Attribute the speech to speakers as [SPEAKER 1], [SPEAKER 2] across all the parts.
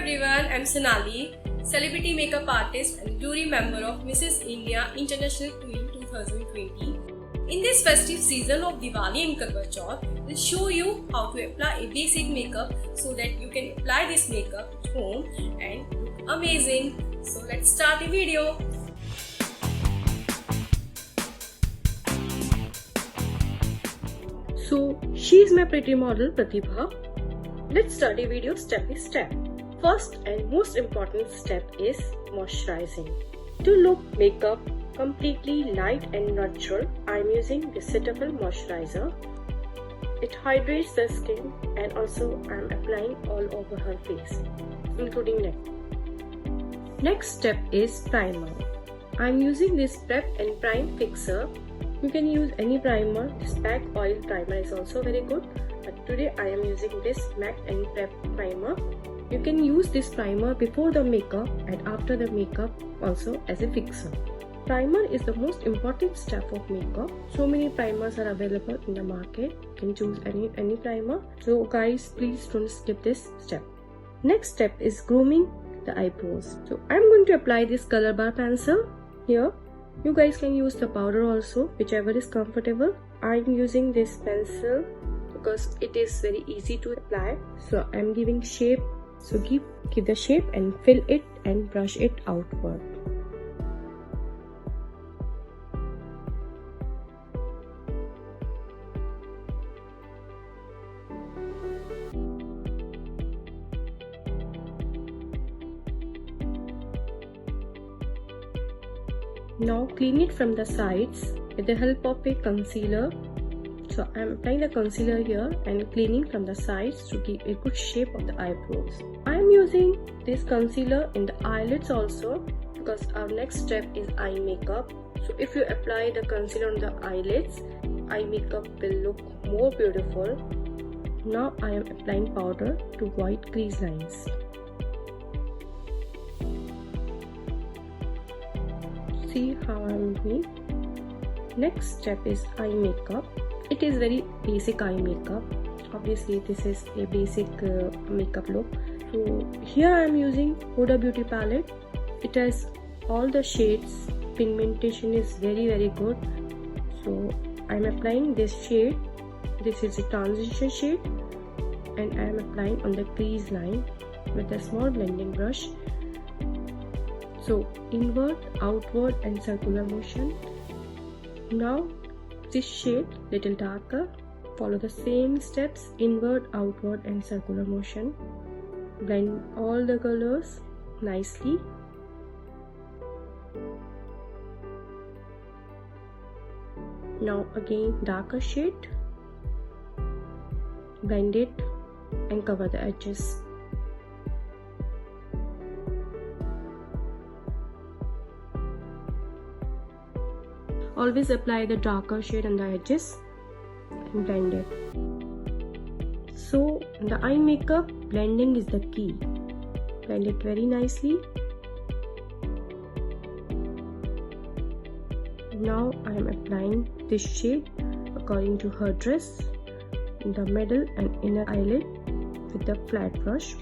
[SPEAKER 1] everyone, I'm Sonali, celebrity makeup artist and jury member of Mrs. India International Queen 2020. In this festive season of Diwali and Karwa Chauth, we'll show you how to apply a basic makeup so that you can apply this makeup at home and look amazing. So let's start the video. So she is my pretty model Pratibha. Let's start the video step by step. First and most important step is moisturizing. To look makeup completely light and natural, I am using the Cetaphil moisturizer. It hydrates the skin and also I am applying all over her face, including neck. Next step is primer. I am using this Prep and Prime Fixer. You can use any primer. This Pack Oil Primer is also very good. But today I am using this MAC and Prep Primer. You can use this primer before the makeup and after the makeup also as a fixer. Primer is the most important step of makeup. So many primers are available in the market. You can choose any primer. So guys, please don't skip this step. Next step is grooming the eyebrows. So I am going to apply this Color Bar pencil here. You guys can use the powder also, whichever is comfortable. I am using this pencil because it is very easy to apply. So I am giving shape. So give the shape and fill it and brush it outward. Now clean it from the sides with the help of a concealer. So I am applying the concealer here and cleaning from the sides to give a good shape of the eyebrows. I am using this concealer in the eyelids also because our next step is eye makeup. So if you apply the concealer on the eyelids, eye makeup will look more beautiful. Now I am applying powder to avoid crease lines. See how I am doing. Next step is eye makeup. It is very basic eye makeup. Obviously this is a basic makeup look. So here I am using Huda Beauty palette. It has all the shades. Pigmentation is very good. So I am applying this shade. This is a transition shade and I am applying on the crease line with a small blending brush. So inward, outward and circular motion. Now this shade little darker. Follow the same steps, inward, outward and circular motion. Blend all the colors nicely. Now again darker shade. Blend it and cover the edges. Always apply the darker shade on the edges and blend it. So in the eye makeup, blending is the key. Blend it very nicely. Now I am applying this shade according to her dress in the middle and inner eyelid with the flat brush.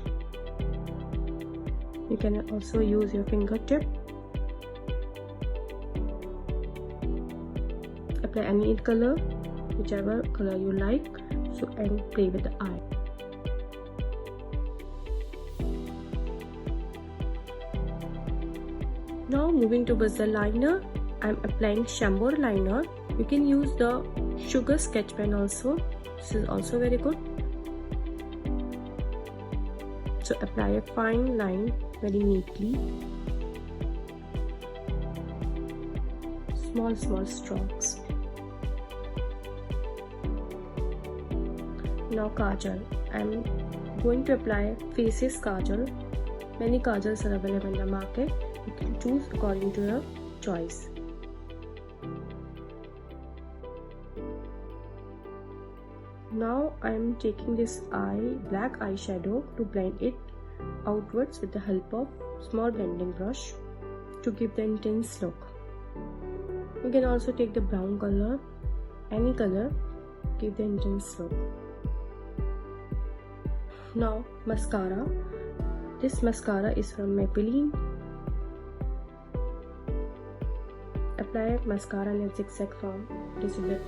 [SPEAKER 1] You can also use your fingertip. Apply any color, whichever color you like, so and play with the eye. Now moving towards the liner, I am applying Chambord liner. You can use the Sugar sketch pen also. This is also very good. So apply a fine line very neatly. Small strokes. Now kajal. I am going to apply Faces kajal. Many kajals are available in the market. You can choose according to your choice. Now I am taking this black eyeshadow to blend it outwards with the help of small blending brush to give the intense look. You can also take the brown color, any color, give the intense look. Now mascara. This mascara is from Maybelline. Apply mascara in a zigzag form. This is it.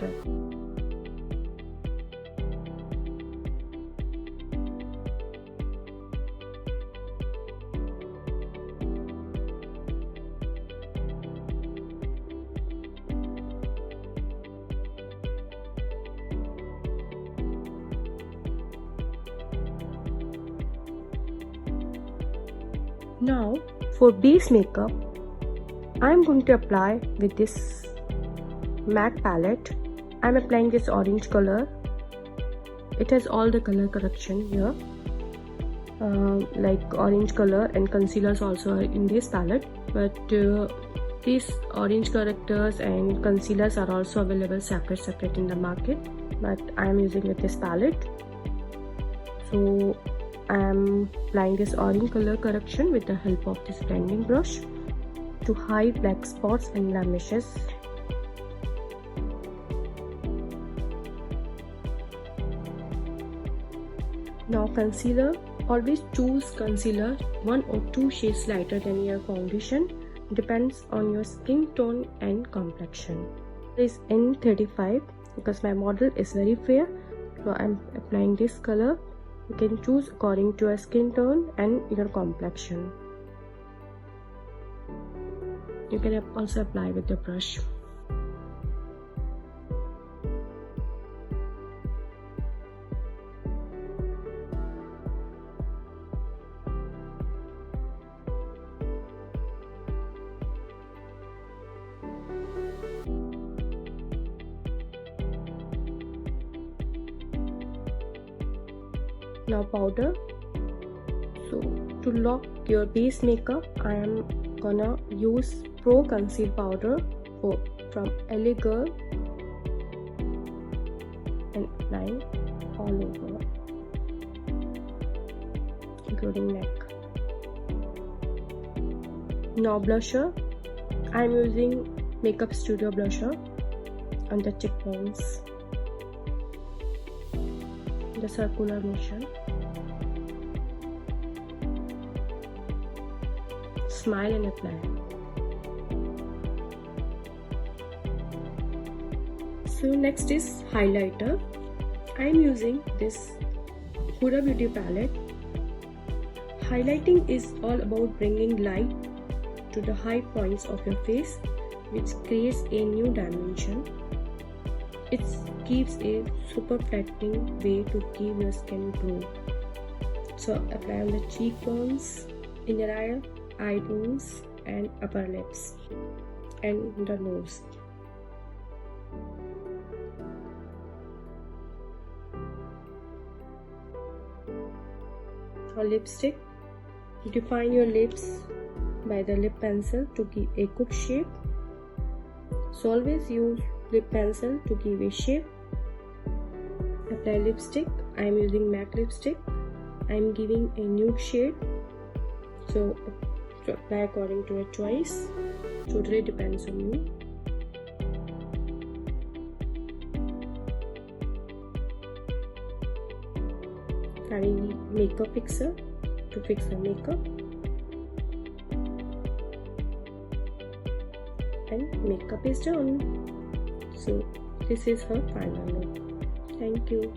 [SPEAKER 1] Now for base makeup, I am going to apply with this MAC palette. I am applying this orange color. It has all the color correction here, like orange color, and concealers also are in this palette. But these orange correctors and concealers are also available separate in the market. But I am using with this palette. So I am applying this orange color correction with the help of this blending brush to hide black spots and blemishes. Now concealer, always choose concealer 1 or 2 shades lighter than your foundation, depends on your skin tone and complexion. This is N35 because my model is very fair, so I am applying this color. You can choose according to your skin tone and your complexion. You can also apply with the brush. Now powder. So to lock your base makeup, I am gonna use Pro Conceal Powder from LA Girl and applying all over, including neck. Now blusher. I am using Makeup Studio blusher on the cheekbones. The circular motion. Smile and apply. So next is highlighter. I am using this Huda Beauty palette. Highlighting is all about bringing light to the high points of your face, which creates a new dimension. It gives a super flattening way to give your skin glow. So apply on the cheekbones, inner eye, eyebrows and upper lips and the nose. For lipstick, define your lips by the lip pencil to give a good shape. So always use lip pencil to give a shape. Apply lipstick. I am using MAC lipstick. I am giving a nude shade. So apply according to your choice. Totally depends on you. Carrying makeup fixer to fix the makeup. And makeup is done. So this is her final look. Thank you.